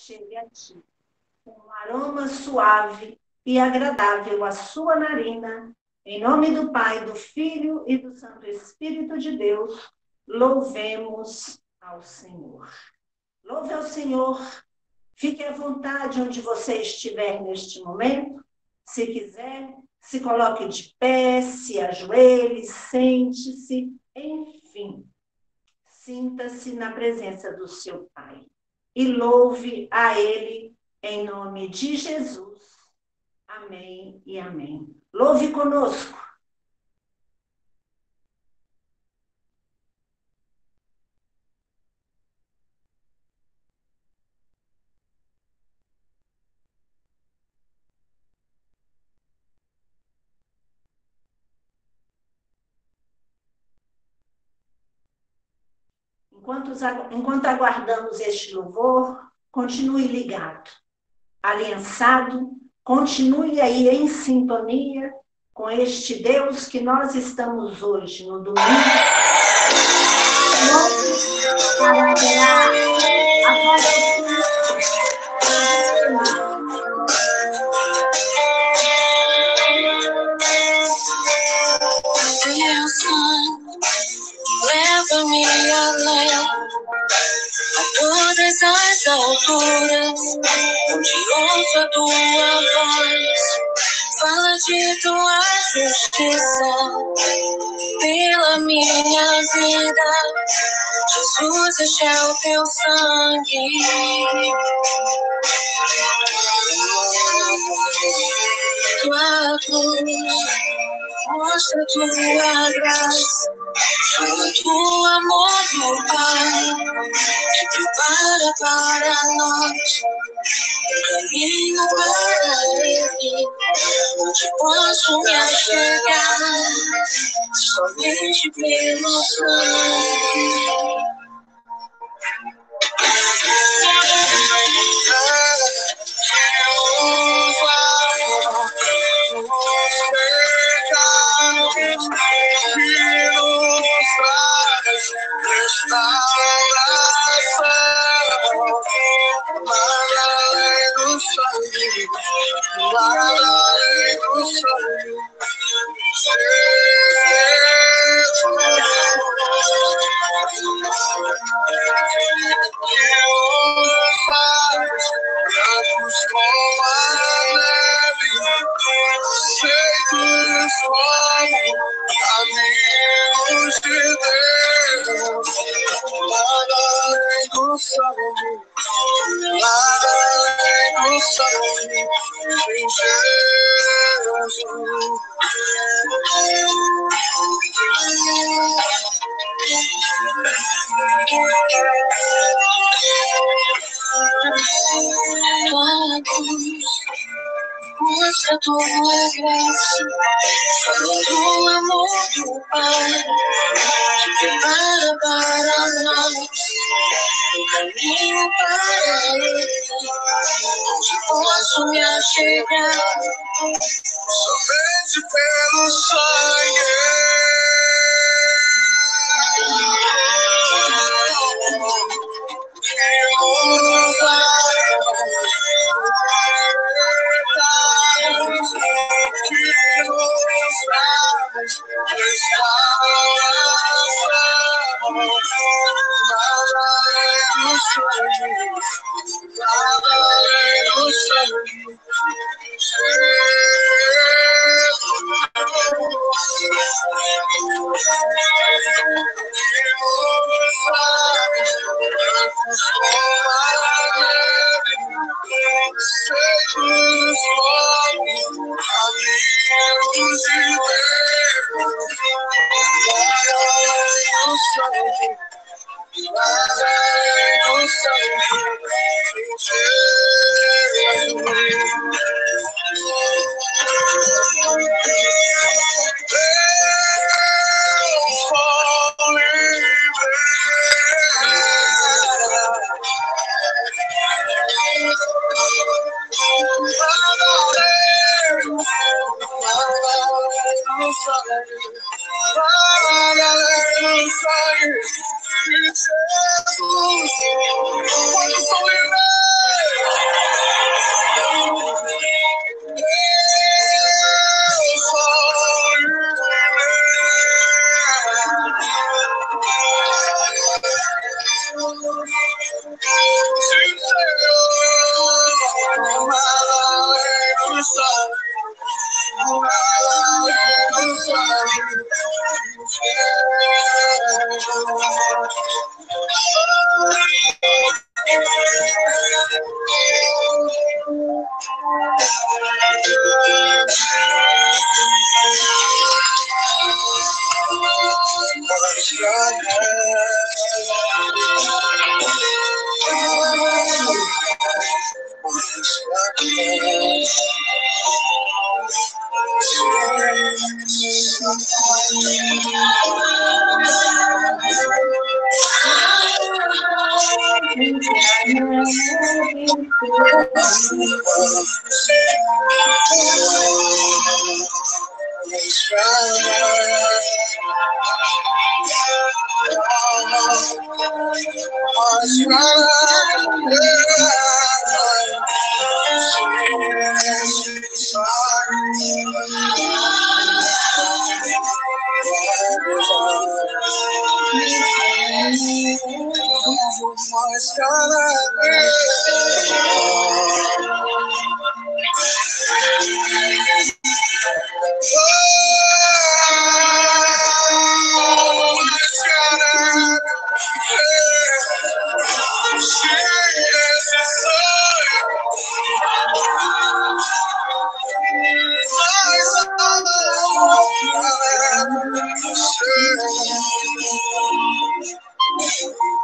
chegue a ti, com um aroma suave e agradável à sua narina. Em nome do Pai, do Filho e do Santo Espírito de Deus, louvemos ao Senhor. Louve ao Senhor. Fique à vontade onde você estiver neste momento. Se quiser, se coloque de pé, se ajoelhe, sente-se, enfim. Sinta-se na presença do seu Pai e louve a Ele em nome de Jesus. Amém e amém. Louve conosco. Enquanto aguardamos este louvor, continue ligado, aliançado, continue aí em sintonia com este Deus que nós estamos hoje, no domingo, para adorar a voz leva-me além, a todas as alturas, onde ouço a tua voz, fala de tua justiça, pela minha vida, Jesus, este é o teu sangue. Tua cruz, mostra tua graça, fala do amor do Pai, que prepara para nós um caminho para Ele, onde posso me achegar somente pelo sangue. Mostra tua graça, fala do amor do Pai, que prepara para nós um caminho para Ele, onde posso me achegar somente pelo sangue.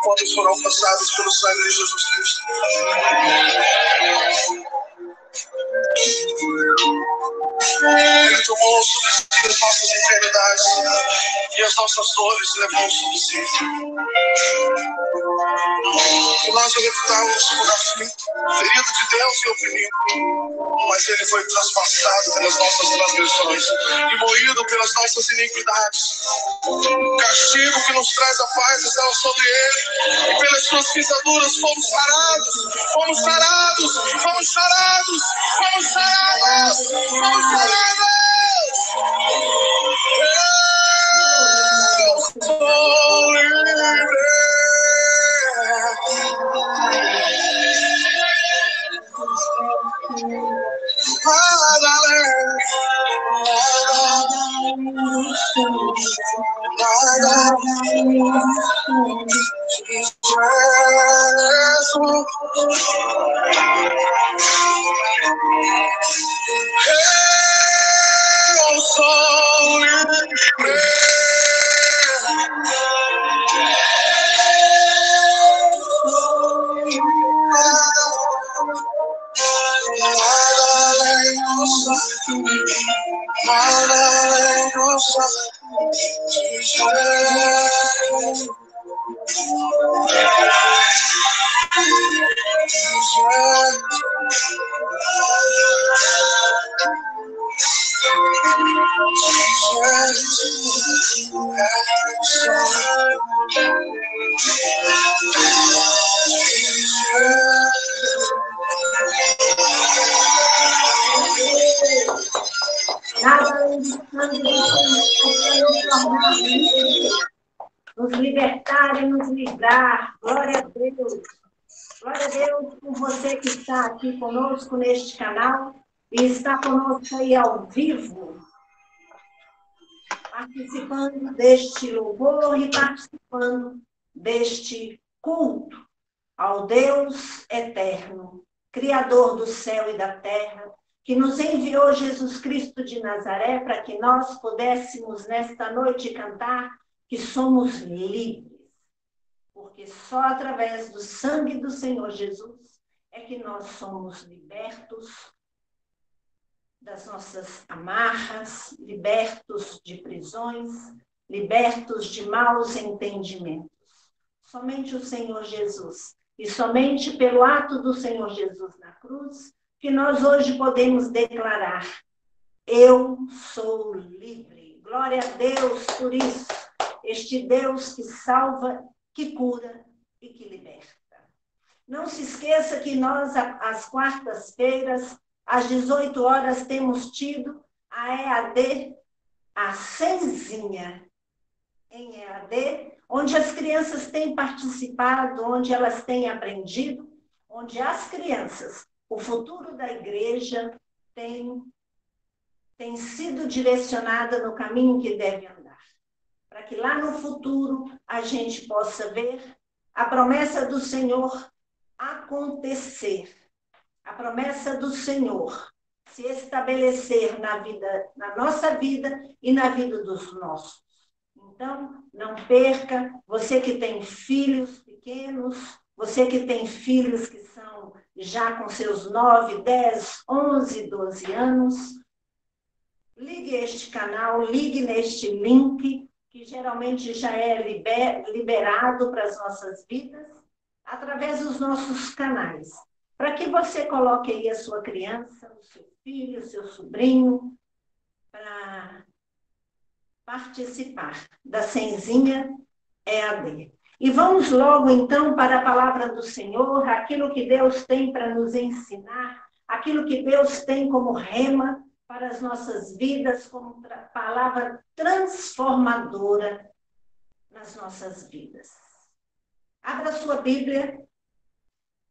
Quantos foram alcançados pelo sangue de Jesus Cristo? Ele tomou sobre as nossas enfermidades e as nossas dores levou sobre si. E nós o reputávamos por aflito, ferido de Deus e oprimido. Mas ele foi transpassado pelas nossas transgressões e moído pelas nossas iniquidades. O castigo que nos traz a paz estava sobre ele, e pelas suas pisaduras fomos sarados, fomos sarados, fomos sarados, fomos sarados, fomos sarados. Eu sou livre. Eu sou livre. Nos libertar e nos livrar. Glória a Deus. Glória a Deus por você que está aqui conosco neste canal e está conosco aí ao vivo, participando deste louvor e participando deste culto ao Deus eterno, Criador do céu e da terra, que nos enviou Jesus Cristo de Nazaré para que nós pudéssemos nesta noite cantar que somos livres, porque só através do sangue do Senhor Jesus é que nós somos libertos das nossas amarras, libertos de prisões, libertos de maus entendimentos. Somente o Senhor Jesus, e somente pelo ato do Senhor Jesus na cruz, que nós hoje podemos declarar: eu sou livre. Glória a Deus por isso. Este Deus que salva, que cura e que liberta. Não se esqueça que nós, às quartas-feiras, às 18 horas, temos tido a EAD, a Senzinha. Em EAD, onde as crianças têm participado, onde elas têm aprendido, onde as crianças, o futuro da igreja, tem sido direcionada no caminho que deve andar. Para que lá no futuro a gente possa ver a promessa do Senhor acontecer. A promessa do Senhor se estabelecer na nossa vida e na vida dos nossos. Então, não perca, você que tem filhos pequenos, você que tem filhos que são já com seus 9, 10, 11, 12 anos, ligue este canal, ligue neste link, que geralmente já é liberado para as nossas vidas, através dos nossos canais, para que você coloque aí a sua criança, o seu filho, o seu sobrinho, para participar da Senzinha EAD. E vamos logo, então, para a palavra do Senhor, aquilo que Deus tem para nos ensinar, aquilo que Deus tem como rema para as nossas vidas, como palavra transformadora nas nossas vidas. Abra sua Bíblia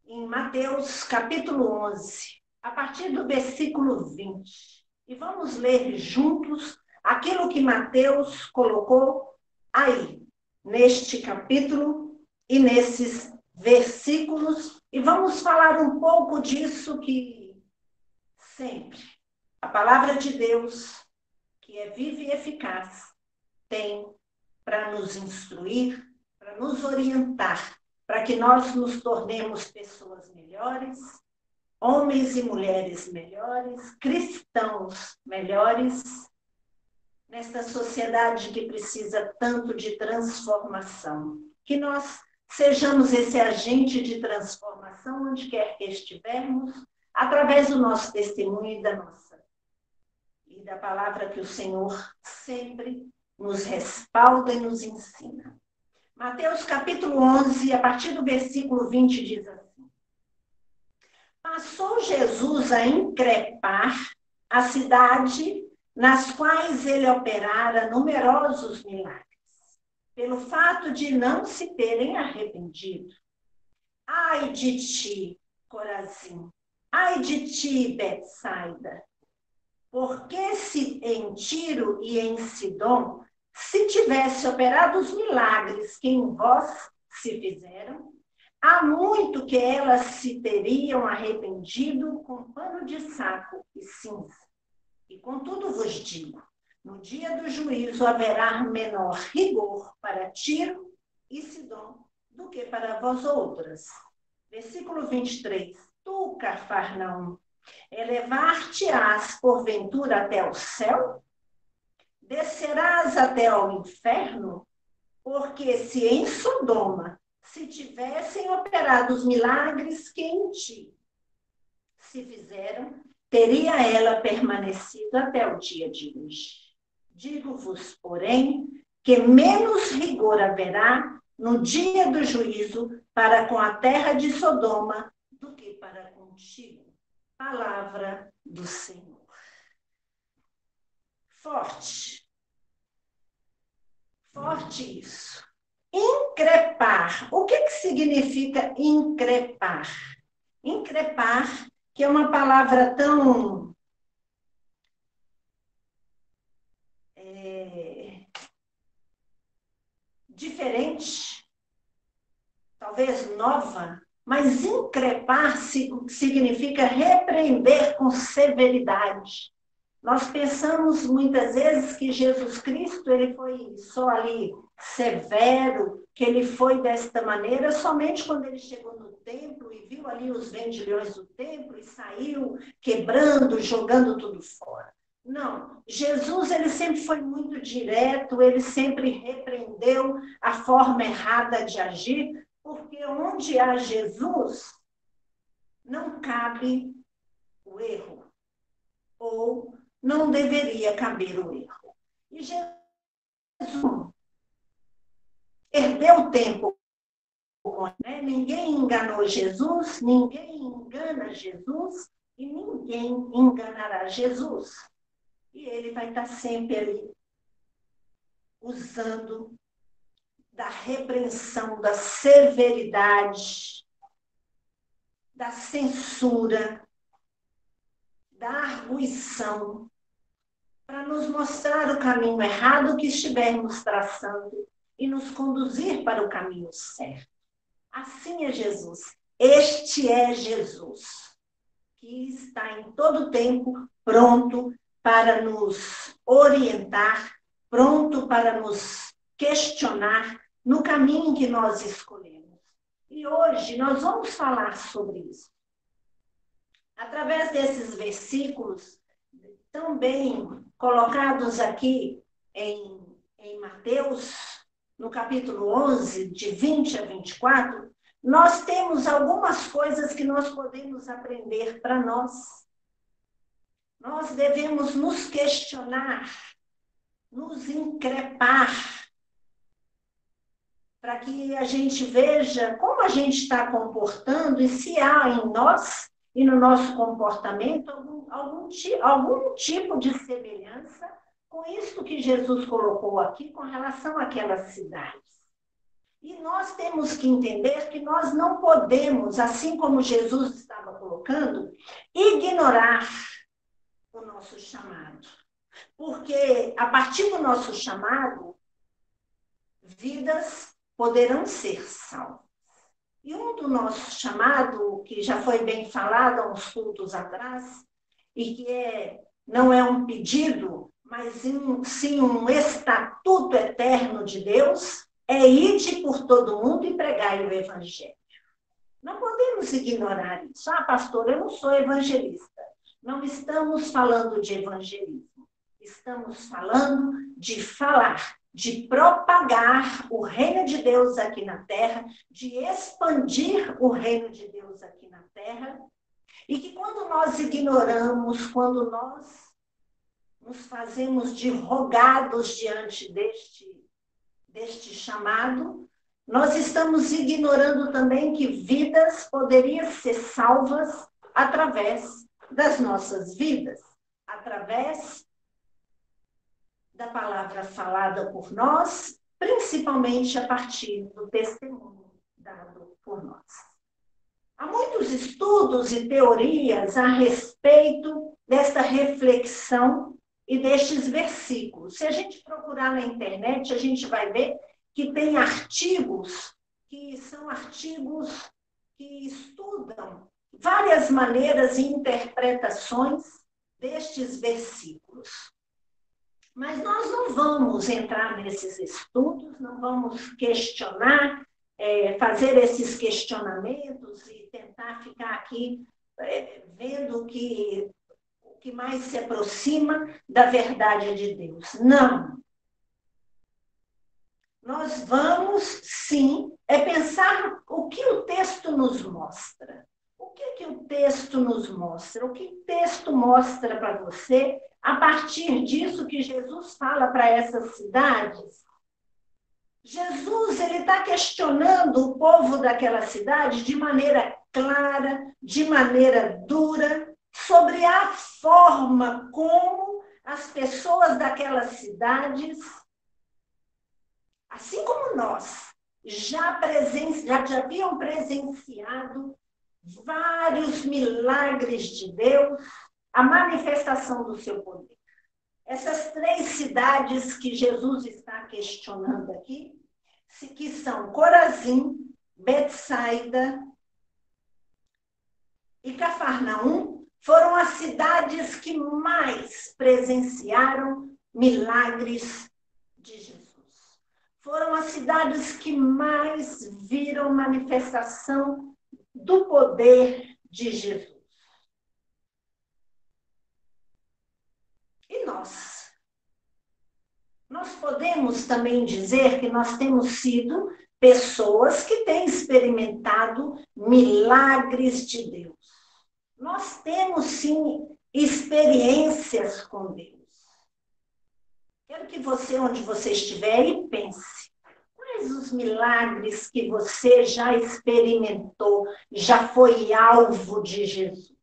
em Mateus, capítulo 11, a partir do versículo 20. E vamos ler juntos aquilo que Mateus colocou aí, neste capítulo e nesses versículos. E vamos falar um pouco disso que sempre a palavra de Deus, que é viva e eficaz, tem para nos instruir, para nos orientar, para que nós nos tornemos pessoas melhores, homens e mulheres melhores, cristãos melhores, nesta sociedade que precisa tanto de transformação. Que nós sejamos esse agente de transformação onde quer que estivermos, através do nosso testemunho e da palavra que o Senhor sempre nos respalda e nos ensina. Mateus capítulo 11, a partir do versículo 20, diz assim: Passou Jesus a increpar a cidade nas quais ele operara numerosos milagres, pelo fato de não se terem arrependido. Ai de ti, Corazim! Ai de ti, Betsaida! Porque se em Tiro e em Sidom se tivesse operado os milagres que em vós se fizeram, há muito que elas se teriam arrependido com pano de saco e cinza. E contudo vos digo, no dia do juízo haverá menor rigor para Tiro e Sidom do que para vós outras. Versículo 23. Tu, Cafarnaum, elevar-te-ás porventura até o céu? Descerás até ao inferno? Porque se em Sodoma se tivessem operado os milagres que em ti se fizeram, teria ela permanecido até o dia de hoje. Digo-vos, porém, que menos rigor haverá no dia do juízo para com a terra de Sodoma do que para contigo. Palavra do Senhor. Forte. Forte isso. Increpar. O que significa increpar? Increpar, que é uma palavra tão diferente, talvez nova, mas increpar significa repreender com severidade. Nós pensamos muitas vezes que Jesus Cristo ele foi só ali severo, que ele foi desta maneira somente quando ele chegou no templo e viu ali os vendilhões do templo e saiu quebrando, jogando tudo fora. Não, Jesus ele sempre foi muito direto, ele sempre repreendeu a forma errada de agir, porque onde há Jesus, não cabe o erro, ou não deveria caber o erro. E Jesus perdeu tempo, né? Ninguém enganou Jesus, ninguém engana Jesus e ninguém enganará Jesus. E ele vai estar sempre ali usando da repreensão, da severidade, da censura, da arguição, para nos mostrar o caminho errado que estivermos traçando e nos conduzir para o caminho certo. Assim é Jesus. Este é Jesus, que está em todo tempo pronto para nos orientar, pronto para nos questionar no caminho que nós escolhemos. E hoje nós vamos falar sobre isso. Através desses versículos, também colocados aqui em Mateus, no capítulo 11, de 20 a 24, nós temos algumas coisas que nós podemos aprender para nós. Nós devemos nos questionar, nos increpar, para que a gente veja como a gente está comportando e se há em nós e no nosso comportamento algum tipo de semelhança com isso que Jesus colocou aqui com relação àquelas cidades. E nós temos que entender que nós não podemos, assim como Jesus estava colocando, ignorar o nosso chamado. Porque a partir do nosso chamado, vidas poderão ser salvas. E um do nosso chamado, que já foi bem falado há uns cultos atrás, e que não é um pedido, mas sim um estatuto eterno de Deus, é ide por todo mundo e pregai o evangelho. Não podemos ignorar isso. Ah, pastor, eu não sou evangelista. Não estamos falando de evangelismo. Estamos falando de falar, de propagar o reino de Deus aqui na terra, de expandir o reino de Deus aqui na terra, e que quando nós ignoramos, quando nós nos fazemos de rogados diante deste chamado, nós estamos ignorando também que vidas poderiam ser salvas através das nossas vidas, através da palavra falada por nós, principalmente a partir do testemunho dado por nós. Há muitos estudos e teorias a respeito desta reflexão e destes versículos. Se a gente procurar na internet, a gente vai ver que tem artigos que são artigos que estudam várias maneiras e interpretações destes versículos. Mas nós não vamos entrar nesses estudos, não vamos questionar, fazer esses questionamentos e tentar ficar aqui vendo o que mais se aproxima da verdade de Deus. Não. Nós vamos, sim, pensar o que o texto nos mostra. O que o texto nos mostra? O que o texto mostra para você a partir disso que Jesus fala para essas cidades? Jesus está questionando o povo daquela cidade de maneira clara, de maneira dura, sobre a forma como as pessoas daquelas cidades, assim como nós, já haviam presenciado vários milagres de Deus, a manifestação do seu poder. Essas 3 cidades que Jesus está questionando aqui, que são Corazim, Betsaida e Cafarnaum, foram as cidades que mais presenciaram milagres de Jesus. Foram as cidades que mais viram manifestação do poder de Jesus. E nós? Nós podemos também dizer que nós temos sido pessoas que têm experimentado milagres de Deus. Nós temos, sim, experiências com Deus. Quero que você, onde você estiver, e pense. Quais os milagres que você já experimentou, já foi alvo de Jesus?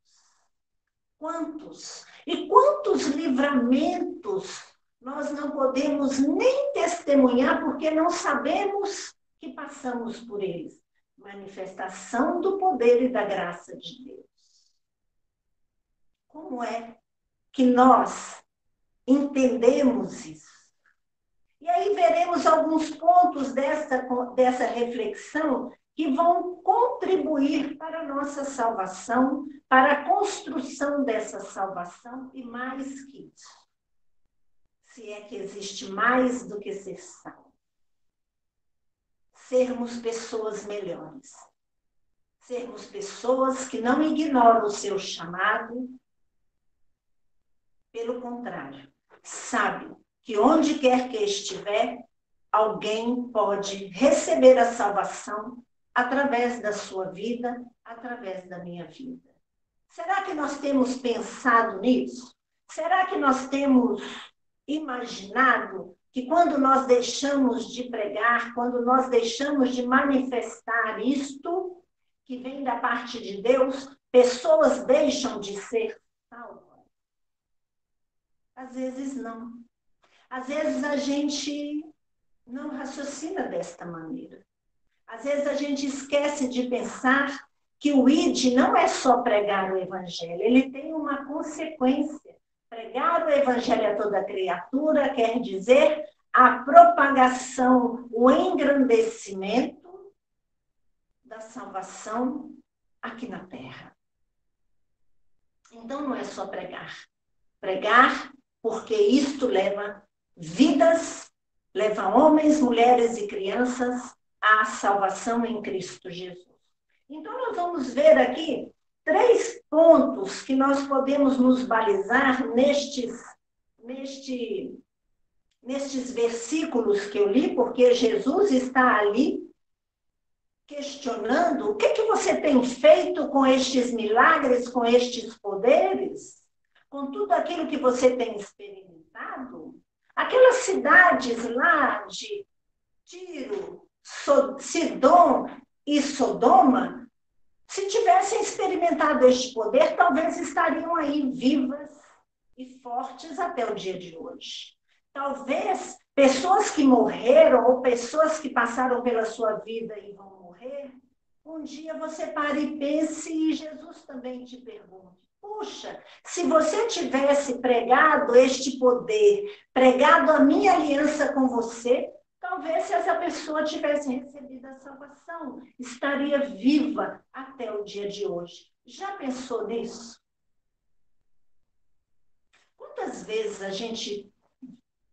Quantos? E quantos livramentos nós não podemos nem testemunhar porque não sabemos que passamos por eles. Manifestação do poder e da graça de Deus. Como é que nós entendemos isso? E aí veremos alguns pontos dessa reflexão que vão contribuir para a nossa salvação, para a construção dessa salvação e mais que isso. Se é que existe mais do que ser salvo. Sermos pessoas melhores. Sermos pessoas que não ignoram o seu chamado. Pelo contrário, sabe que onde quer que estiver, alguém pode receber a salvação através da sua vida, através da minha vida. Será que nós temos pensado nisso? Será que nós temos imaginado que quando nós deixamos de pregar, quando nós deixamos de manifestar isto, que vem da parte de Deus, pessoas deixam de ser salvas? Às vezes não. Às vezes a gente não raciocina desta maneira. Às vezes a gente esquece de pensar que o ID não é só pregar o evangelho, ele tem uma consequência. Pregar o evangelho a toda criatura quer dizer a propagação, o engrandecimento da salvação aqui na terra. Então não é só pregar. Pregar porque isto leva vidas, leva homens, mulheres e crianças à salvação em Cristo Jesus. Então, nós vamos ver aqui 3 pontos que nós podemos nos balizar nestes versículos que eu li, porque Jesus está ali questionando o que você tem feito com estes milagres, com estes poderes, com tudo aquilo que você tem experimentado. Aquelas cidades lá de Tiro, Sidom e Sodoma, se tivessem experimentado este poder, talvez estariam aí vivas e fortes até o dia de hoje. Talvez pessoas que morreram ou pessoas que passaram pela sua vida e vão morrer, um dia você pare e pense e Jesus também te pergunte: puxa, se você tivesse pregado este poder, pregado a minha aliança com você, talvez se essa pessoa tivesse recebido a salvação, estaria viva até o dia de hoje. Já pensou nisso? Quantas vezes a gente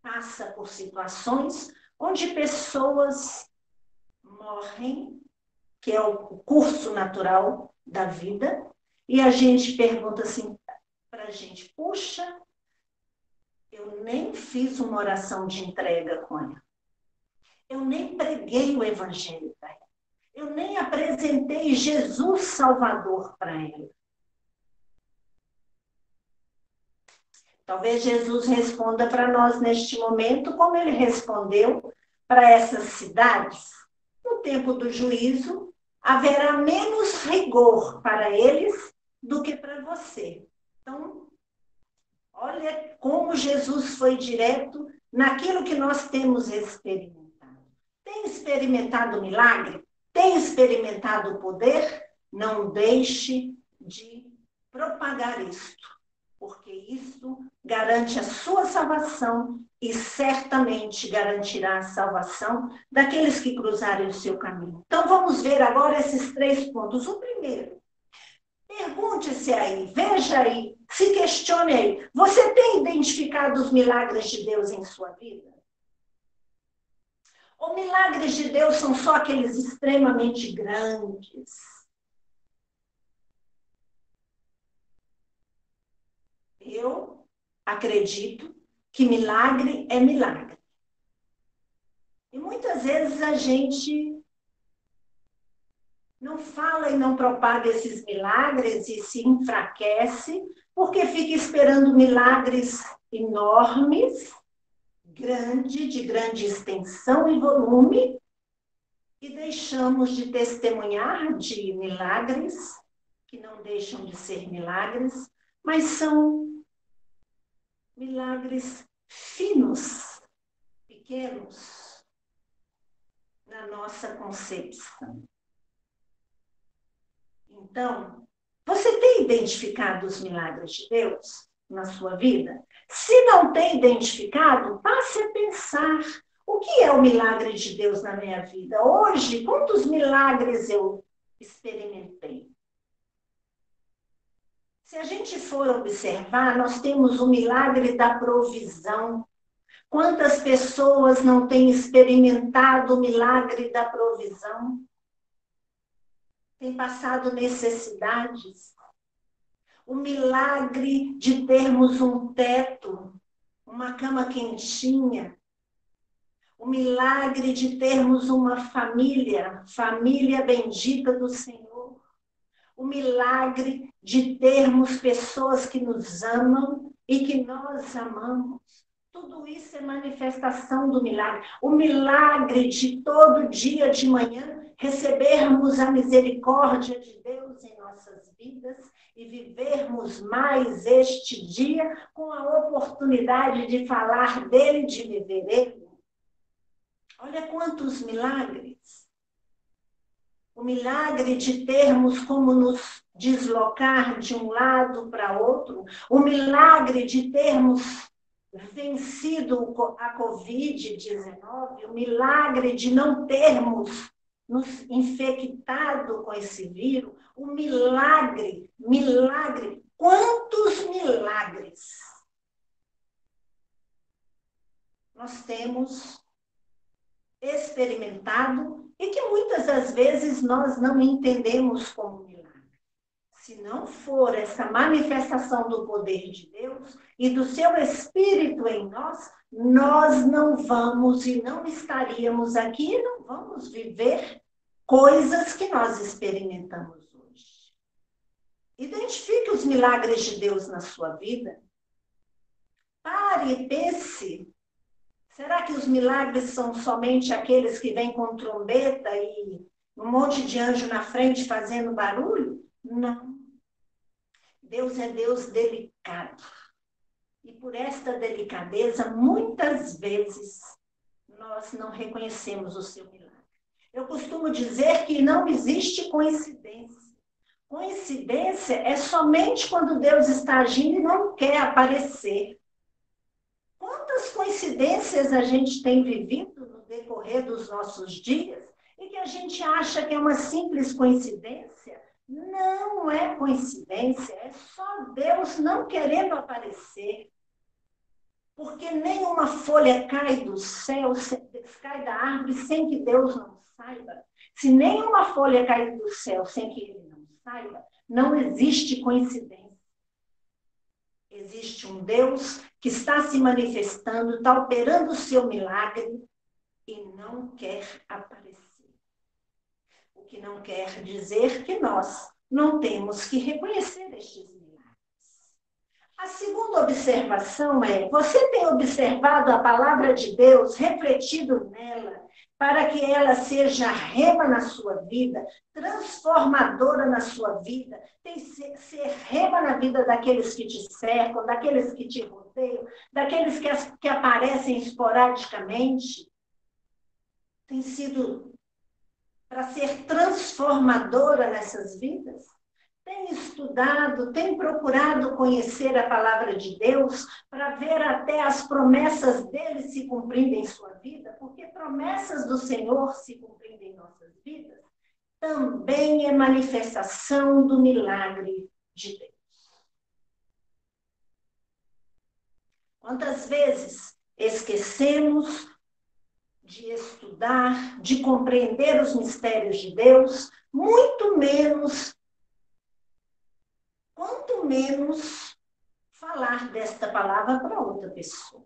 passa por situações onde pessoas morrem, que é o curso natural da vida, e a gente pergunta assim para a gente: puxa, eu nem fiz uma oração de entrega com ela. Eu nem preguei o evangelho para ela. Eu nem apresentei Jesus Salvador para ela. Talvez Jesus responda para nós neste momento como ele respondeu para essas cidades. No tempo do juízo, haverá menos rigor para eles do que para você. Então, olha como Jesus foi direto naquilo que nós temos experimentado. Tem experimentado milagre? Tem experimentado poder? Não deixe de propagar isto, porque isso garante a sua salvação e certamente garantirá a salvação daqueles que cruzarem o seu caminho. Então, vamos ver agora esses 3 pontos. O primeiro, pergunte-se aí, veja aí, se questione aí. Você tem identificado os milagres de Deus em sua vida? Ou milagres de Deus são só aqueles extremamente grandes? Eu acredito que milagre é milagre. E muitas vezes a gente não fala e não propaga esses milagres e se enfraquece porque fica esperando milagres enormes, de grande extensão e volume, e deixamos de testemunhar de milagres, que não deixam de ser milagres, mas são milagres finos, pequenos, na nossa concepção. Então, você tem identificado os milagres de Deus na sua vida? Se não tem identificado, passe a pensar: o que é o milagre de Deus na minha vida? Hoje, quantos milagres eu experimentei? Se a gente for observar, nós temos o milagre da provisão. Quantas pessoas não têm experimentado o milagre da provisão? Têm passado necessidades. O milagre de termos um teto, uma cama quentinha. O milagre de termos uma família, família bendita do Senhor. O milagre de termos pessoas que nos amam e que nós amamos. Tudo isso é manifestação do milagre. O milagre de todo dia de manhã recebermos a misericórdia de Deus em nossas vidas e vivermos mais este dia com a oportunidade de falar dele, de viver ele. Olha quantos milagres. O milagre de termos como nos deslocar de um lado para outro. O milagre de termos vencido a Covid-19. O milagre de não termos nos infectado com esse vírus. O milagre. Quantos milagres nós temos experimentado e que muitas das vezes nós não entendemos como milagre. Se não for essa manifestação do poder de Deus e do seu Espírito em nós, nós não vamos e não estaríamos aqui e não vamos viver coisas que nós experimentamos hoje. Identifique os milagres de Deus na sua vida. Pare e pense. Será que os milagres são somente aqueles que vêm com trombeta e um monte de anjo na frente fazendo barulho? Não. Deus é Deus delicado. E por esta delicadeza, muitas vezes, nós não reconhecemos o seu milagre. Eu costumo dizer que não existe coincidência. Coincidência é somente quando Deus está agindo e não quer aparecer. Quantas coincidências a gente tem vivido no decorrer dos nossos dias e que a gente acha que é uma simples coincidência? Não é coincidência, é só Deus não querendo aparecer. Porque nenhuma folha cai do céu, cai da árvore sem que Deus não saiba. Se nenhuma folha cai do céu sem que Ele não saiba, não existe coincidência. Existe um Deus que está se manifestando, está operando o seu milagre e não quer aparecer. O que não quer dizer que nós não temos que reconhecer estes milagres. A segunda observação é: você tem observado a palavra de Deus, refletido nela, para que ela seja rema na sua vida, transformadora na sua vida, tem que ser rema na vida daqueles que te cercam, daqueles que te rodeiam, daqueles que aparecem esporadicamente. Tem sido para ser transformadora nessas vidas? Tem estudado, tem procurado conhecer a palavra de Deus para ver até as promessas dele se cumprindo em sua vida? Porque promessas do Senhor se cumprindo em nossas vidas também é manifestação do milagre de Deus. Quantas vezes esquecemos de estudar, de compreender os mistérios de Deus, quanto menos falar desta palavra para outra pessoa.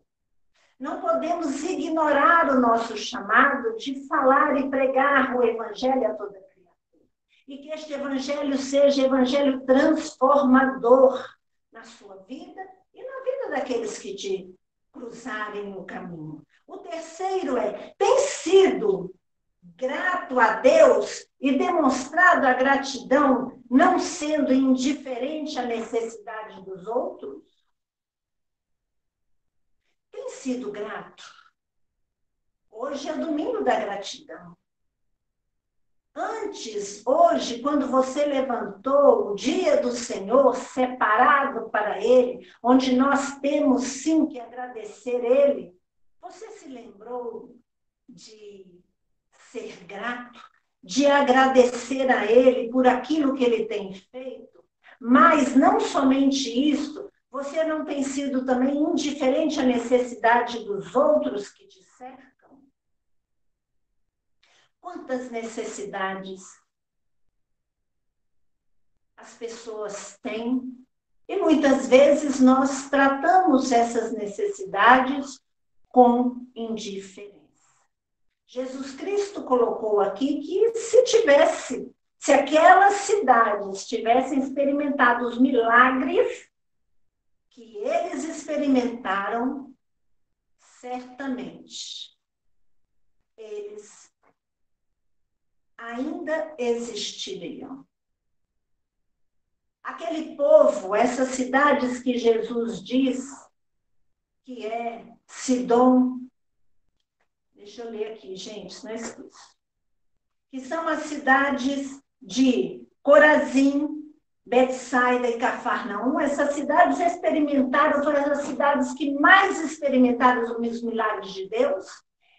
Não podemos ignorar o nosso chamado de falar e pregar o evangelho a toda criatura. E que este evangelho seja evangelho transformador na sua vida e na vida daqueles que te cruzarem no caminho. O terceiro tem sido grato a Deus e demonstrado a gratidão, não sendo indiferente à necessidade dos outros? Tem tem sido grato? Hoje é domingo da gratidão. Antes, hoje, quando você levantou o dia do Senhor, separado para Ele, onde nós temos sim que agradecer Ele, você se lembrou de ser grato, de agradecer a Ele por aquilo que Ele tem feito? Mas não somente isso, você não tem sido também indiferente à necessidade dos outros que te cercam? Quantas necessidades as pessoas têm e muitas vezes nós tratamos essas necessidades com indiferença. Jesus Cristo colocou aqui que se aquelas cidades tivessem experimentado os milagres que eles experimentaram, certamente eles ainda existiriam. Aquele povo, essas cidades que Jesus diz que é Sidom, deixa eu ler aqui, gente, não esqueço, que são as cidades de Corazim, Betsaida e Cafarnaum. Essas cidades foram as cidades que mais experimentaram os milagres de Deus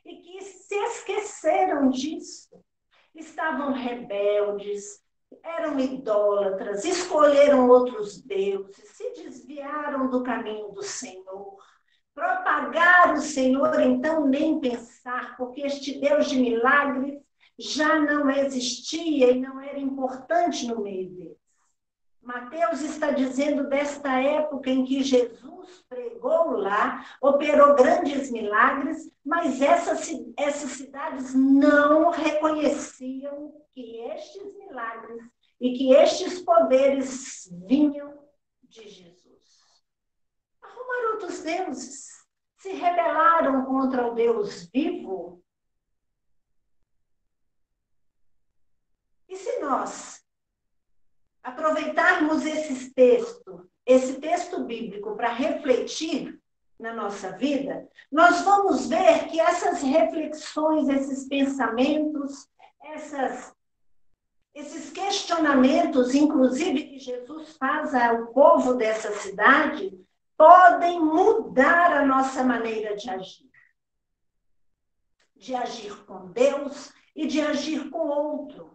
e que se esqueceram disso. Estavam rebeldes, eram idólatras, escolheram outros deuses, se desviaram do caminho do Senhor, propagaram o Senhor, então nem pensar, porque este Deus de milagres já não existia e não era importante no meio deles. Mateus está dizendo desta época em que Jesus pregou lá, operou grandes milagres, mas essas cidades não reconheciam que estes milagres e que estes poderes vinham de Jesus. Arrumaram outros deuses, se rebelaram contra o Deus vivo. E se nós aproveitarmos esse texto bíblico para refletir na nossa vida, nós vamos ver que essas reflexões, esses pensamentos, esses questionamentos, inclusive que Jesus faz ao povo dessa cidade, podem mudar a nossa maneira de agir com Deus e de agir com o outro.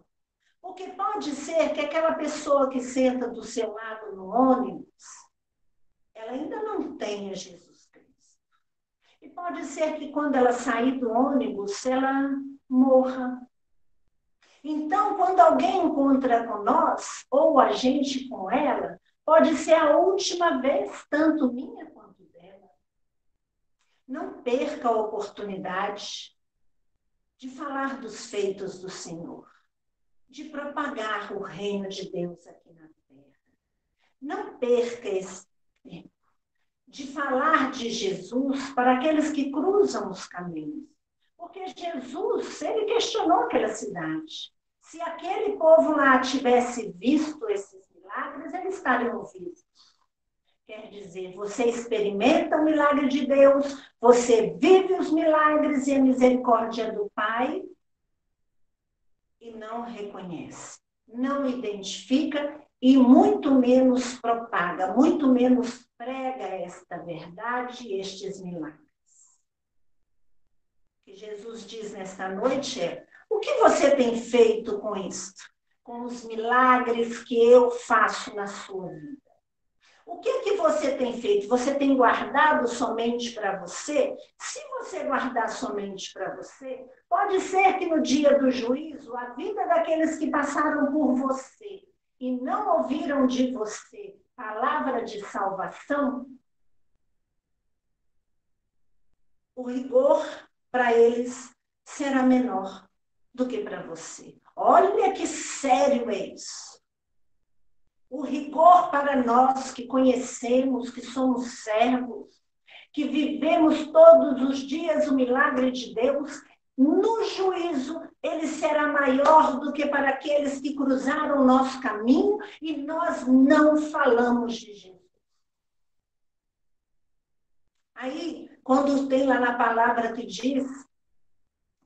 Porque pode ser que aquela pessoa que senta do seu lado no ônibus, ela ainda não tenha Jesus Cristo. E pode ser que quando ela sair do ônibus, ela morra. Então, quando alguém encontra com nós, ou a gente com ela, pode ser a última vez, tanto minha quanto dela. Não perca a oportunidade de falar dos feitos do Senhor, de propagar o reino de Deus aqui na terra. Não perca esse tempo de falar de Jesus para aqueles que cruzam os caminhos. Porque Jesus, ele questionou aquela cidade. Se aquele povo lá tivesse visto esses milagres, eles estariam vivos. Quer dizer, você experimenta o milagre de Deus, você vive os milagres e a misericórdia do Pai, e não reconhece, não identifica e muito menos propaga, muito menos prega esta verdade e estes milagres. O que Jesus diz nesta noite é: o que você tem feito com isto? Com os milagres que eu faço na sua vida? O que você tem feito? Você tem guardado somente para você? Se você guardar somente para você, pode ser que no dia do juízo, a vida daqueles que passaram por você e não ouviram de você palavra de salvação, o rigor para eles será menor do que para você. Olha que sério é isso. O rigor para nós que conhecemos, que somos servos, que vivemos todos os dias o milagre de Deus, no juízo ele será maior do que para aqueles que cruzaram o nosso caminho e nós não falamos de Jesus. Aí, quando tem lá na palavra que diz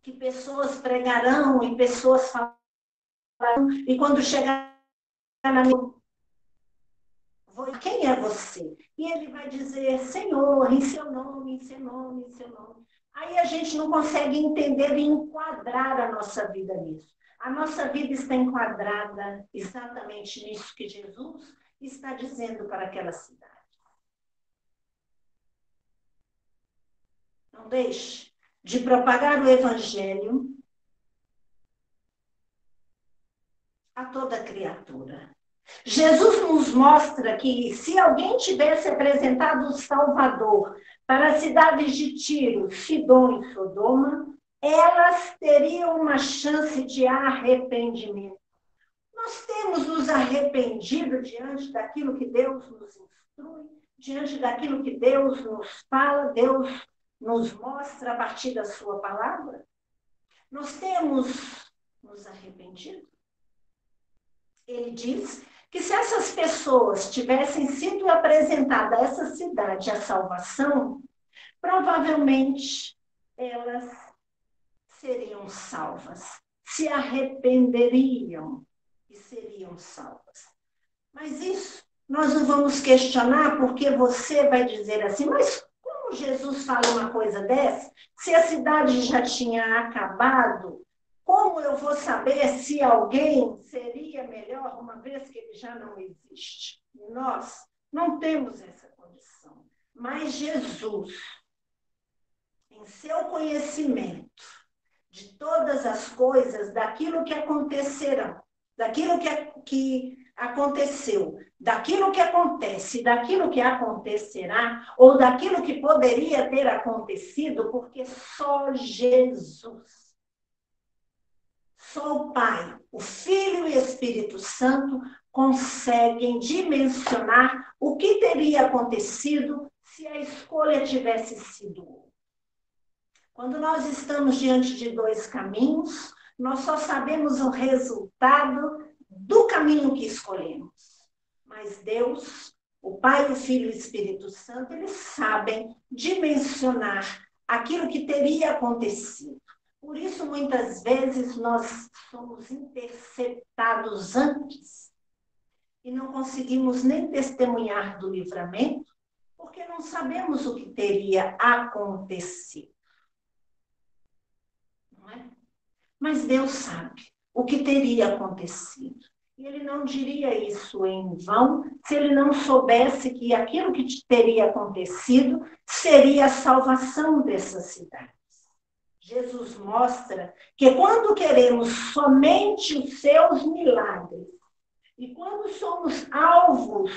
que pessoas pregarão e pessoas falarão, e quando chegar na minha... Quem é você? E ele vai dizer, Senhor, em seu nome, em seu nome, em seu nome. Aí a gente não consegue entender e enquadrar a nossa vida nisso. A nossa vida está enquadrada exatamente nisso que Jesus está dizendo para aquela cidade. Não deixe de propagar o evangelho a toda criatura. Jesus nos mostra que se alguém tivesse apresentado o Salvador para as cidades de Tiro, Sidom e Sodoma, elas teriam uma chance de arrependimento. Nós temos nos arrependido diante daquilo que Deus nos instrui, diante daquilo que Deus nos fala, Deus nos mostra a partir da sua palavra? Nós temos nos arrependido? Ele diz que se essas pessoas tivessem sido apresentadas a essa cidade a salvação, provavelmente elas seriam salvas, se arrependeriam e seriam salvas. Mas isso nós não vamos questionar, porque você vai dizer assim, mas como Jesus fala uma coisa dessa? Se a cidade já tinha acabado, como eu vou saber se alguém seria melhor, uma vez que ele já não existe? Nós não temos essa condição. Mas Jesus, em seu conhecimento de todas as coisas, daquilo que acontecerão, daquilo que aconteceu, daquilo que acontece, daquilo que acontecerá, ou daquilo que poderia ter acontecido, porque só Jesus, só o Pai, o Filho e o Espírito Santo conseguem dimensionar o que teria acontecido se a escolha tivesse sido outra. Quando nós estamos diante de dois caminhos, nós só sabemos o resultado do caminho que escolhemos. Mas Deus, o Pai, o Filho e o Espírito Santo, eles sabem dimensionar aquilo que teria acontecido. Por isso, muitas vezes, nós somos interceptados antes e não conseguimos nem testemunhar do livramento, porque não sabemos o que teria acontecido. Não é? Mas Deus sabe o que teria acontecido. E ele não diria isso em vão se ele não soubesse que aquilo que teria acontecido seria a salvação dessa cidade. Jesus mostra que quando queremos somente os seus milagres e quando somos alvos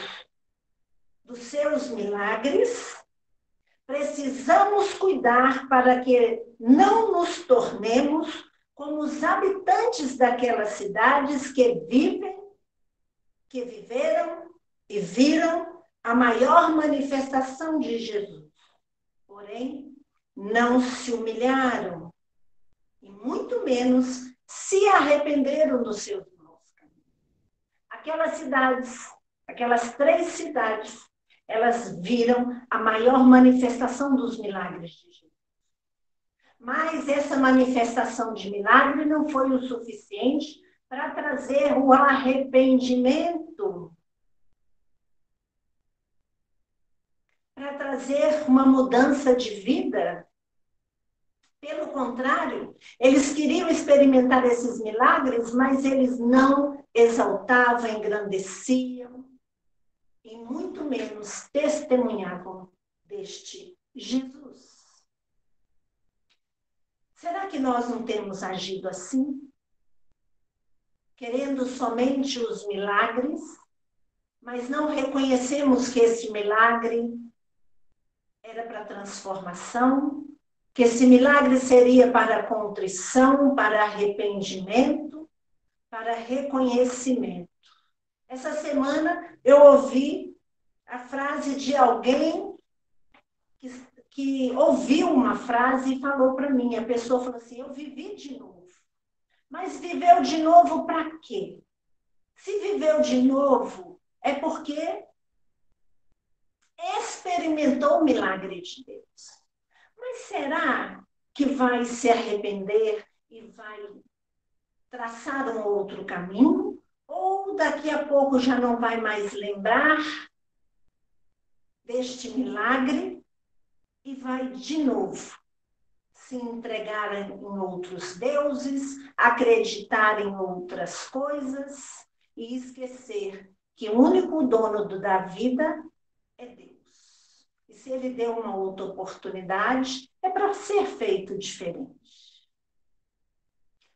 dos seus milagres, precisamos cuidar para que não nos tornemos como os habitantes daquelas cidades que viveram e viram a maior manifestação de Jesus. Porém, não se humilharam e muito menos se arrependeram dos seus maus caminhos. Aquelas 3 cidades, elas viram a maior manifestação dos milagres de Jesus. Mas essa manifestação de milagre não foi o suficiente para trazer o arrependimento, para trazer uma mudança de vida. Pelo contrário, eles queriam experimentar esses milagres, mas eles não exaltavam, engrandeciam e muito menos testemunhavam deste Jesus. Será que nós não temos agido assim? Querendo somente os milagres, mas não reconhecemos que esse milagre era para transformação, que esse milagre seria para contrição, para arrependimento, para reconhecimento. Essa semana eu ouvi a frase de alguém que ouviu uma frase e falou para mim. A pessoa falou assim, eu vivi de novo. Mas viveu de novo para quê? Se viveu de novo, é porque experimentou o milagre de Deus. Mas será que vai se arrepender e vai traçar um outro caminho? Ou daqui a pouco já não vai mais lembrar deste milagre e vai de novo se entregar em outros deuses, acreditar em outras coisas e esquecer que o único dono da vida é Deus. E se ele deu uma outra oportunidade, é para ser feito diferente.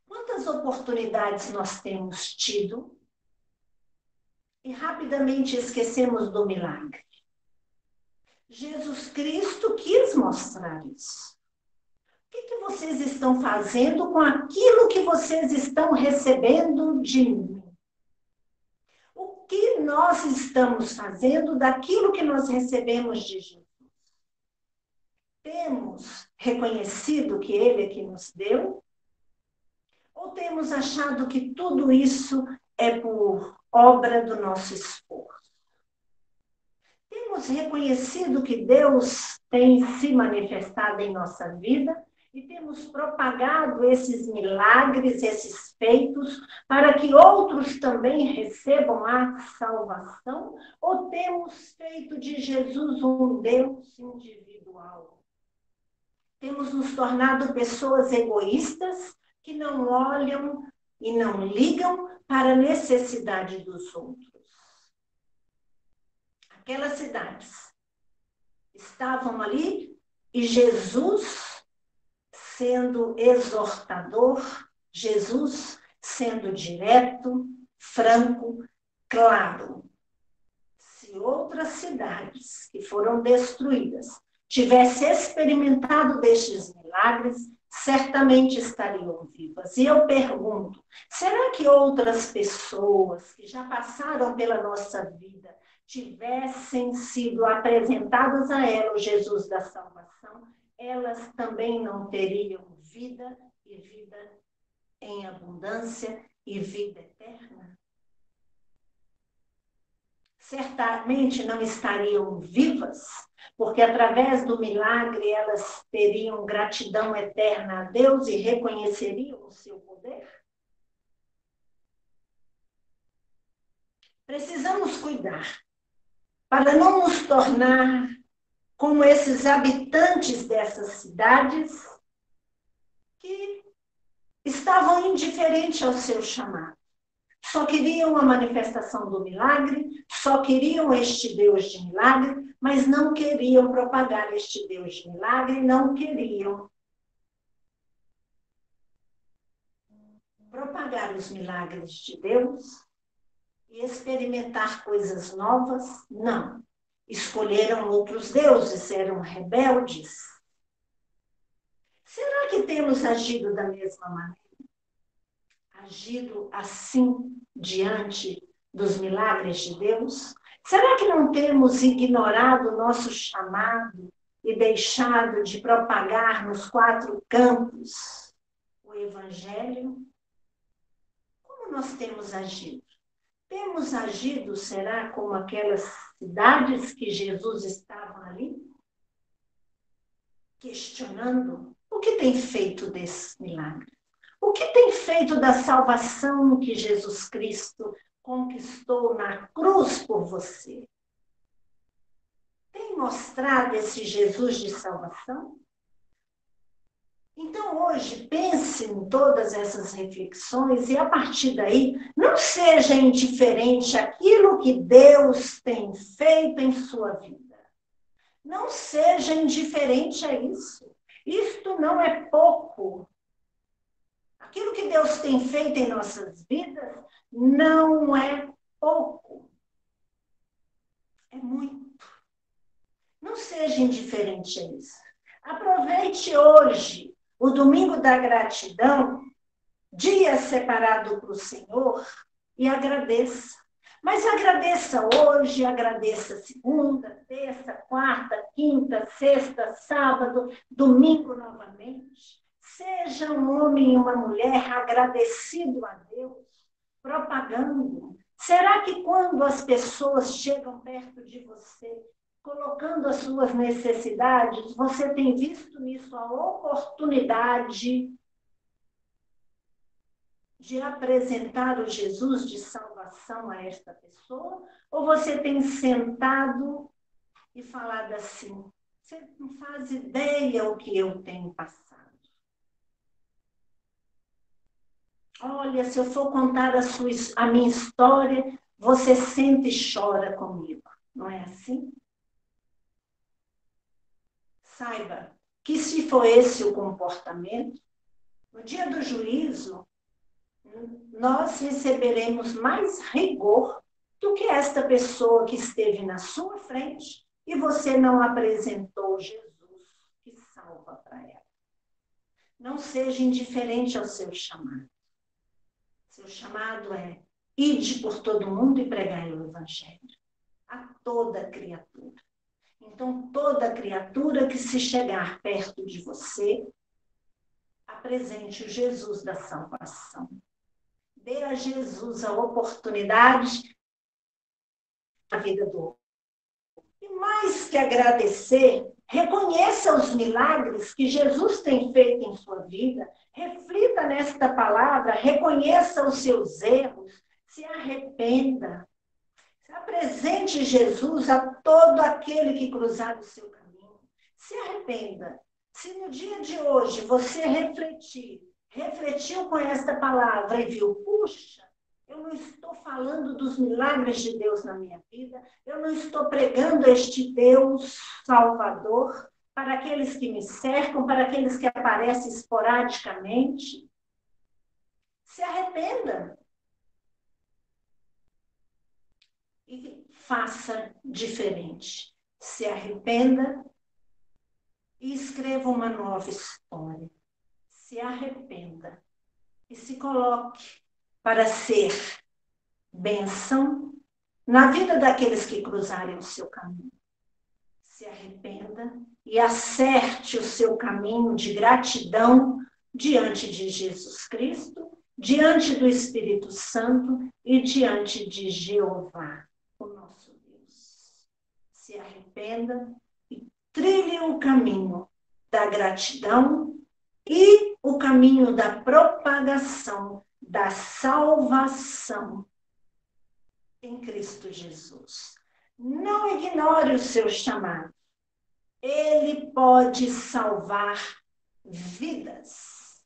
Quantas oportunidades nós temos tido e rapidamente esquecemos do milagre? Jesus Cristo quis mostrar isso. O que vocês estão fazendo com aquilo que vocês estão recebendo de mim? O que nós estamos fazendo daquilo que nós recebemos de Jesus? Temos reconhecido que Ele é que nos deu? Ou temos achado que tudo isso é por obra do nosso esforço? Temos reconhecido que Deus tem se manifestado em nossa vida e temos propagado esses milagres, esses feitos, para que outros também recebam a salvação? Ou temos feito de Jesus um Deus individual? Temos nos tornado pessoas egoístas que não olham e não ligam para a necessidade dos outros. Aquelas cidades estavam ali e Jesus sendo exortador, Jesus sendo direto, franco, claro. Se outras cidades que foram destruídas tivessem experimentado destes milagres, certamente estariam vivas. E eu pergunto, será que outras pessoas que já passaram pela nossa vida tivessem sido apresentadas a ela o Jesus da salvação, elas também não teriam vida e vida em abundância e vida eterna? Certamente não estariam vivas, porque através do milagre elas teriam gratidão eterna a Deus e reconheceriam o seu poder? Precisamos cuidar para não nos tornar como esses habitantes dessas cidades que estavam indiferentes ao seu chamado. Só queriam a manifestação do milagre, só queriam este Deus de milagre, mas não queriam propagar este Deus de milagre, não queriam propagar os milagres de Deus e experimentar coisas novas, não. Escolheram outros deuses, eram rebeldes. Será que temos agido da mesma maneira? Agido assim diante dos milagres de Deus? Será que não temos ignorado o nosso chamado e deixado de propagar nos 4 campos o Evangelho? Como nós temos agido? Temos agido, será, como aquelas cidades que Jesus estava ali? Questionando o que tem feito desse milagre? O que tem feito da salvação que Jesus Cristo conquistou na cruz por você? Tem mostrado esse Jesus de salvação? Então, hoje, pense em todas essas reflexões e, a partir daí, não seja indiferente àquilo que Deus tem feito em sua vida. Não seja indiferente a isso. Isto não é pouco. Aquilo que Deus tem feito em nossas vidas não é pouco. É muito. Não seja indiferente a isso. Aproveite hoje o domingo da gratidão, dia separado para o Senhor, e agradeça. Mas agradeça hoje, agradeça segunda, terça, quarta, quinta, sexta, sábado, domingo novamente. Seja um homem e uma mulher agradecido a Deus, propagando. Será que quando as pessoas chegam perto de você, colocando as suas necessidades, você tem visto nisso a oportunidade de apresentar o Jesus de salvação a esta pessoa? Ou você tem sentado e falado assim, você não faz ideia o que eu tenho passado. Olha, se eu for contar a minha história, você sente e chora comigo. Não é assim? Saiba que se for esse o comportamento, no dia do juízo, nós receberemos mais rigor do que esta pessoa que esteve na sua frente e você não apresentou Jesus que salva para ela. Não seja indiferente ao seu chamado. Seu chamado é ide por todo mundo e pregai o evangelho a toda criatura. Então, toda criatura que se chegar perto de você, apresente o Jesus da salvação. Dê a Jesus a oportunidade na vida do outro. E mais que agradecer, reconheça os milagres que Jesus tem feito em sua vida, reflita nesta palavra, reconheça os seus erros, se arrependa. Apresente Jesus a todo aquele que cruzar o seu caminho. Se arrependa. Se no dia de hoje você refletiu com esta palavra e viu, puxa, eu não estou falando dos milagres de Deus na minha vida, eu não estou pregando este Deus Salvador para aqueles que me cercam, para aqueles que aparecem esporadicamente. Se arrependa. E faça diferente. Se arrependa e escreva uma nova história. Se arrependa e se coloque para ser bênção na vida daqueles que cruzarem o seu caminho. Se arrependa e acerte o seu caminho de gratidão diante de Jesus Cristo, diante do Espírito Santo e diante de Jeová, o nosso Deus. Se arrependa e trilhe o caminho da gratidão e o caminho da propagação da salvação em Cristo Jesus. Não ignore o seu chamado. Ele pode salvar vidas.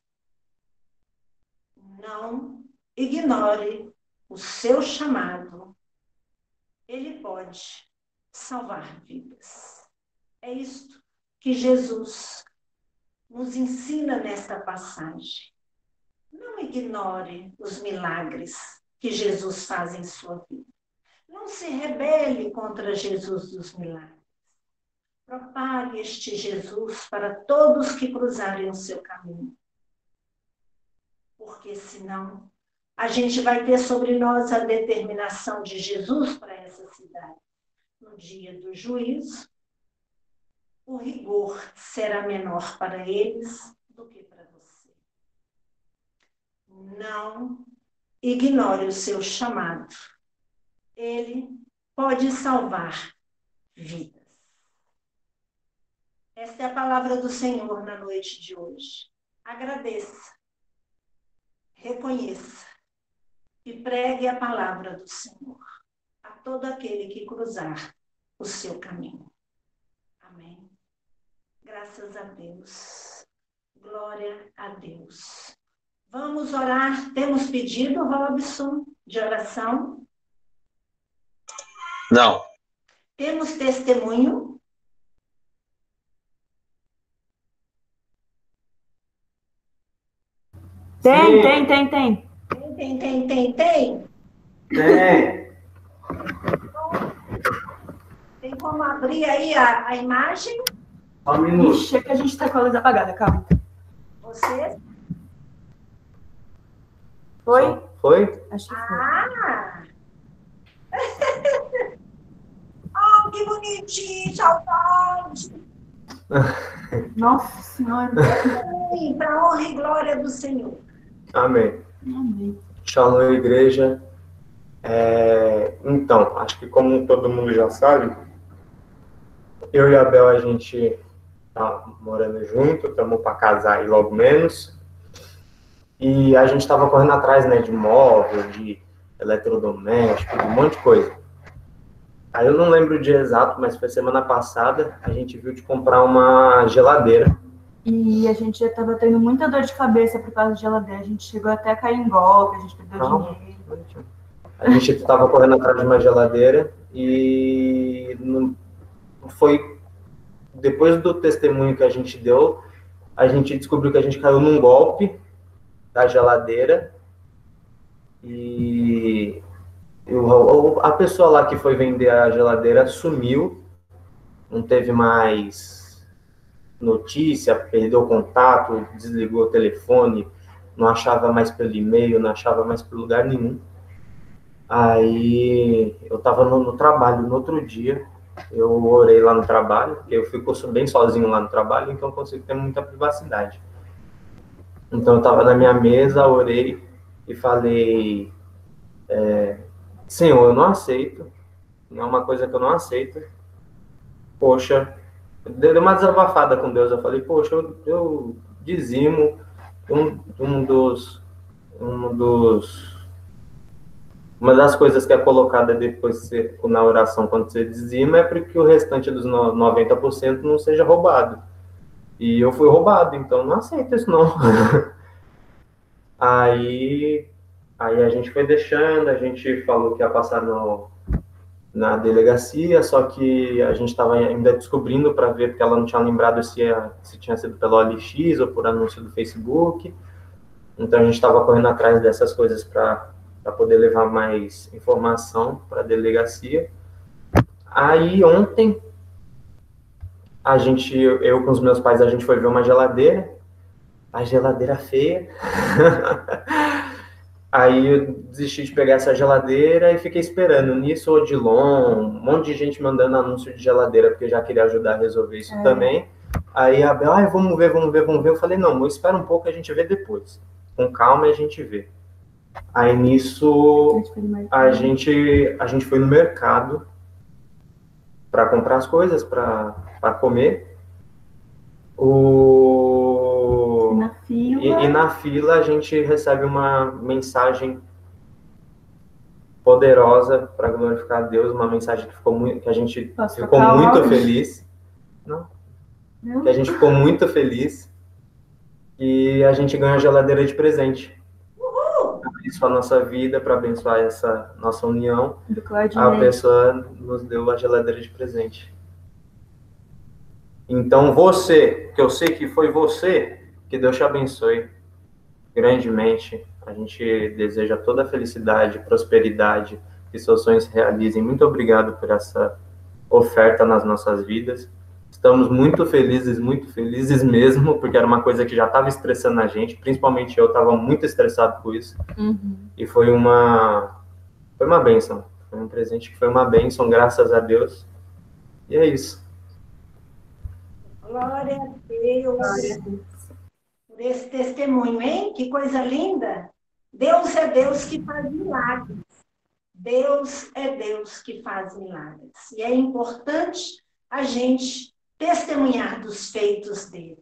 Não ignore o seu chamado. Ele pode salvar vidas. É isto que Jesus nos ensina nesta passagem. Não ignore os milagres que Jesus faz em sua vida. Não se rebele contra Jesus dos milagres. Propague este Jesus para todos que cruzarem o seu caminho. Porque senão a gente vai ter sobre nós a determinação de Jesus para essa cidade. No dia do juízo, o rigor será menor para eles do que para você. Não ignore o seu chamado. Ele pode salvar vidas. Esta é a palavra do Senhor na noite de hoje. Agradeça, reconheça e pregue a palavra do Senhor a todo aquele que cruzar o seu caminho. Amém. Graças a Deus. Glória a Deus. Vamos orar. Temos pedido, Robson, de oração? Não. Temos testemunho? Tem. Tem. Tem como abrir aí a imagem? Só um minuto. Ixi, é que a gente está com a luz apagada, calma. Você? Foi? Foi? Acho que foi. Oh, que bonitinho, saudade. Nossa Senhora. Para a honra e glória do Senhor. Amém. Amém. Shalom, igreja. Então, acho que como todo mundo já sabe, Eu e a Bel, a gente tá morando junto, estamos para casar aí logo menos. E a gente estava correndo atrás, né, de móvel, de eletrodoméstico, de um monte de coisa. Aí eu não lembro o dia exato, mas foi semana passada, a gente viu de comprar uma geladeira. E a gente já estava tendo muita dor de cabeça por causa da geladeira. A gente chegou até a cair em golpe, a gente perdeu dinheiro. A gente estava correndo atrás de uma geladeira e foi depois do testemunho que a gente deu, a gente descobriu que a gente caiu num golpe da geladeira e a pessoa lá que foi vender a geladeira sumiu, não teve mais notícia, perdeu contato, desligou o telefone, não achava mais pelo e-mail, não achava mais por lugar nenhum. Aí eu estava no trabalho, no outro dia, eu orei lá no trabalho, porque eu fico bem sozinho lá no trabalho, então eu consigo ter muita privacidade. Então eu estava na minha mesa, orei e falei, Senhor, eu não aceito, é uma coisa que eu não aceito. Poxa, dei uma desabafada com Deus, eu falei, poxa, eu dizimo uma das coisas que é colocada depois na oração, quando você dizima, é para que o restante dos 90% não seja roubado. E eu fui roubado, então não aceito isso não. Aí a gente foi deixando, a gente falou que ia passar na delegacia, só que a gente estava ainda descobrindo para ver, porque ela não tinha lembrado se tinha sido pelo OLX ou por anúncio do Facebook. Então a gente estava correndo atrás dessas coisas para poder levar mais informação para a delegacia. Aí ontem, eu com os meus pais, a gente foi ver uma geladeira, a geladeira feia. Aí eu desisti de pegar essa geladeira e fiquei esperando. Nisso, Odilon, um monte de gente mandando anúncio de geladeira, porque já queria ajudar a resolver isso também. Aí a Bel, vamos ver. Eu falei, não, espera um pouco, a gente vê depois. Com calma a gente vê. Aí nisso, a gente foi no mercado para comprar as coisas para comer. E na fila a gente recebe uma mensagem poderosa para glorificar a Deus, uma mensagem que a gente ficou muito feliz. Não. Que a gente ficou muito feliz e a gente ganhou a geladeira de presente. Isso a nossa vida, para abençoar essa nossa união. A pessoa nos deu a geladeira de presente. Então você, que eu sei que foi você, que Deus te abençoe grandemente. A gente deseja toda a felicidade, prosperidade, que seus sonhos se realizem. Muito obrigado por essa oferta nas nossas vidas. Estamos muito felizes mesmo, porque era uma coisa que já estava estressando a gente, principalmente eu estava muito estressado com isso. E foi uma bênção. Foi um presente que foi uma bênção, graças a Deus. E é isso. Glória a Deus por esse testemunho, hein? Que coisa linda! Deus é Deus que faz milagres. Deus é Deus que faz milagres. E é importante a gente testemunhar dos feitos dele.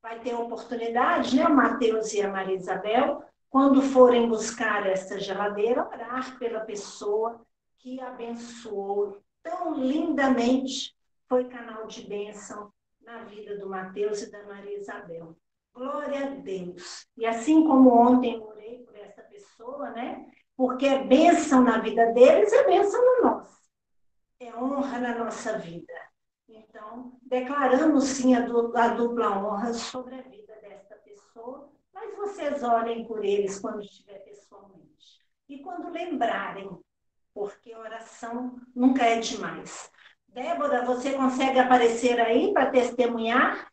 Vai ter oportunidade, né, o Mateus e a Maria Isabel, quando forem buscar essa geladeira, orar pela pessoa que abençoou tão lindamente, foi canal de bênção na vida do Mateus e da Maria Isabel. Glória a Deus. E assim como ontem eu orei por essa pessoa, né? Porque é bênção na vida deles, é bênção na nossa. É honra na nossa vida. Então, declaramos sim a dupla honra sobre a vida desta pessoa, mas vocês orem por eles quando estiver pessoalmente. E quando lembrarem, porque oração nunca é demais. Débora, você consegue aparecer aí para testemunhar?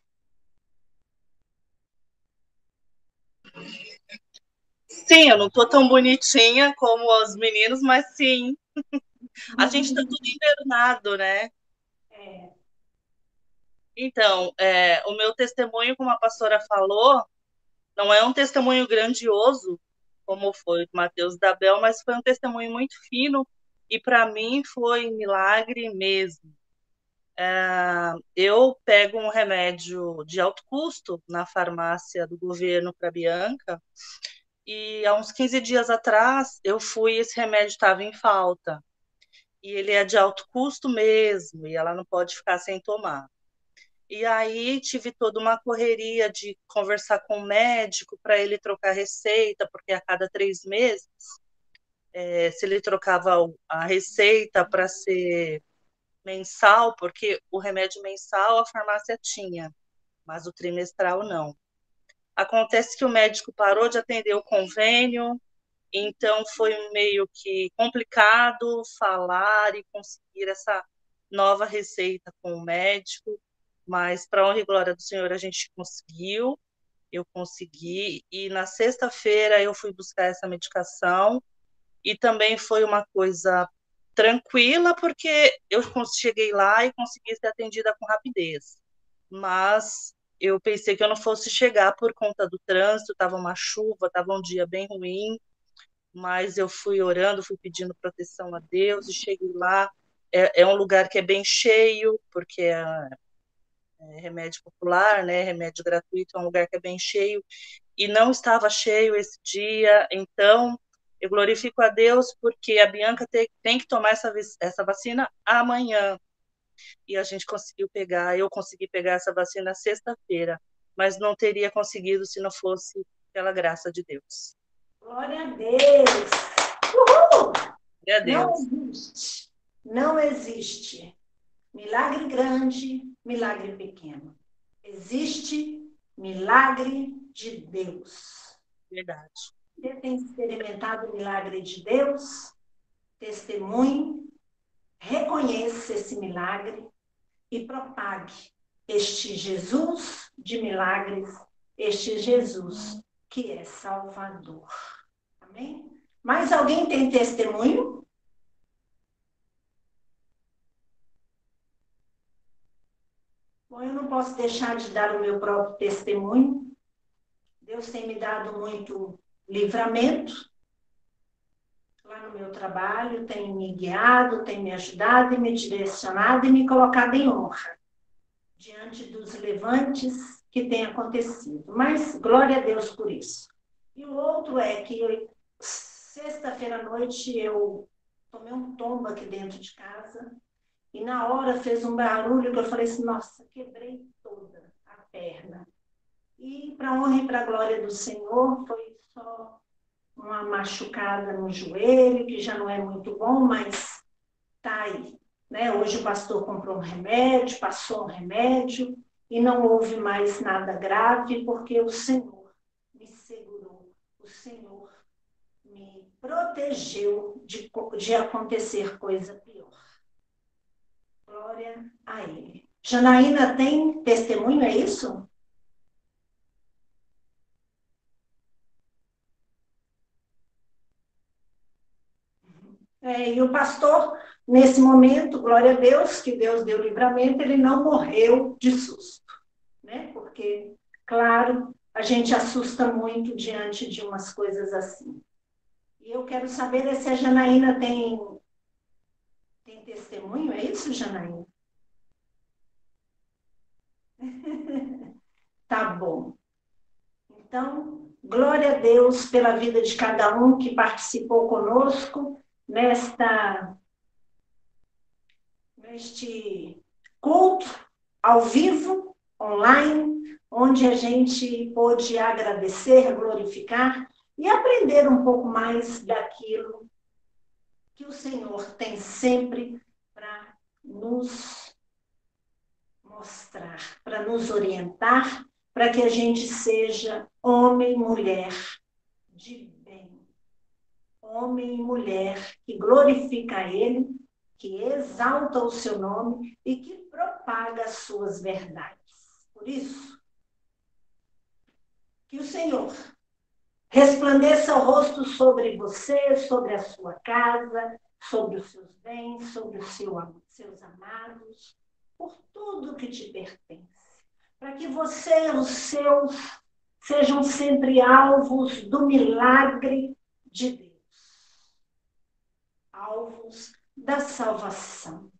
Sim, eu não tô tão bonitinha como os meninos, mas sim. A gente tá tudo invernado, né? Então, o meu testemunho, como a pastora falou, não é um testemunho grandioso, como foi o Mateus da Bel, mas foi um testemunho muito fino e para mim foi milagre mesmo. Eu pego um remédio de alto custo na farmácia do governo para Bianca, e há uns 15 dias atrás eu fui, esse remédio estava em falta. E ele é de alto custo mesmo, e ela não pode ficar sem tomar. E aí tive toda uma correria de conversar com o médico para ele trocar receita, porque a cada 3 meses, se ele trocava a receita para ser mensal, porque o remédio mensal a farmácia tinha, mas o trimestral não. Acontece que o médico parou de atender o convênio, então foi meio que complicado falar e conseguir essa nova receita com o médico, mas para honra e glória do Senhor a gente conseguiu, eu consegui, e na sexta-feira eu fui buscar essa medicação, e também foi uma coisa tranquila, porque eu cheguei lá e consegui ser atendida com rapidez. Mas eu pensei que eu não fosse chegar por conta do trânsito, estava uma chuva, estava um dia bem ruim, mas eu fui orando, fui pedindo proteção a Deus e cheguei lá. É um lugar que é bem cheio, porque é remédio popular, né? Remédio gratuito, é um lugar que é bem cheio, e não estava cheio esse dia, então eu glorifico a Deus porque a Bianca tem que tomar essa vacina amanhã, e a gente conseguiu pegar, eu consegui pegar essa vacina sexta-feira, mas não teria conseguido se não fosse pela graça de Deus. Glória a Deus! Uhul! Glória a Não Deus. existe, não existe milagre grande, milagre pequeno. Existe milagre de Deus. Verdade. Você tem experimentado o milagre de Deus? Testemunhe, reconheça esse milagre e propague este Jesus de milagres, este Jesus que é Salvador. Amém? Mais alguém tem testemunho? Bom, eu não posso deixar de dar o meu próprio testemunho. Deus tem me dado muito livramento lá no meu trabalho, tem me guiado, tem me ajudado e me direcionado e me colocado em honra diante dos levantes que têm acontecido. Mas glória a Deus por isso. E o outro é que sexta-feira à noite eu tomei um tombo aqui dentro de casa e na hora fez um barulho que eu falei assim, nossa, quebrei toda a perna. E para honra e para a glória do Senhor, foi só uma machucada no joelho, que já não é muito bom, mas tá aí. Né? Hoje o pastor comprou um remédio, passou um remédio, e não houve mais nada grave, porque o Senhor me segurou, o Senhor me protegeu de acontecer coisa pior. Glória a Ele. Janaína tem testemunho, é isso? E o pastor, nesse momento, glória a Deus, que Deus deu livramento, ele não morreu de susto, né? Porque, claro, a gente assusta muito diante de umas coisas assim. E eu quero saber se a Janaína tem testemunho, é isso, Janaína? Tá bom. Então, glória a Deus pela vida de cada um que participou conosco neste culto ao vivo, online, onde a gente pôde agradecer, glorificar e aprender um pouco mais daquilo que o Senhor tem sempre para nos mostrar, para nos orientar, para que a gente seja homem e mulher de bem. Homem e mulher que glorifica a Ele, que exalta o seu nome e que propaga as suas verdades. Por isso, que o Senhor resplandeça o rosto sobre você, sobre a sua casa, sobre os seus bens, sobre os seus amados, por tudo que te pertence. Para que você e os seus sejam sempre alvos do milagre de Deus. Alvos da salvação.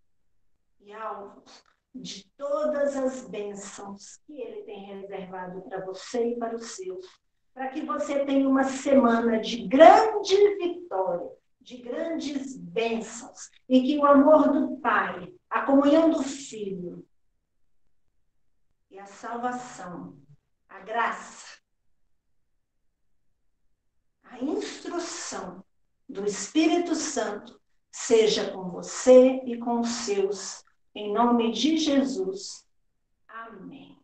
E alvos de todas as bênçãos que Ele tem reservado para você e para os seus, para que você tenha uma semana de grande vitória, de grandes bênçãos, e que o amor do Pai, a comunhão do Filho e a salvação, a graça, a instrução do Espírito Santo seja com você e com os seus, em nome de Jesus. Amém.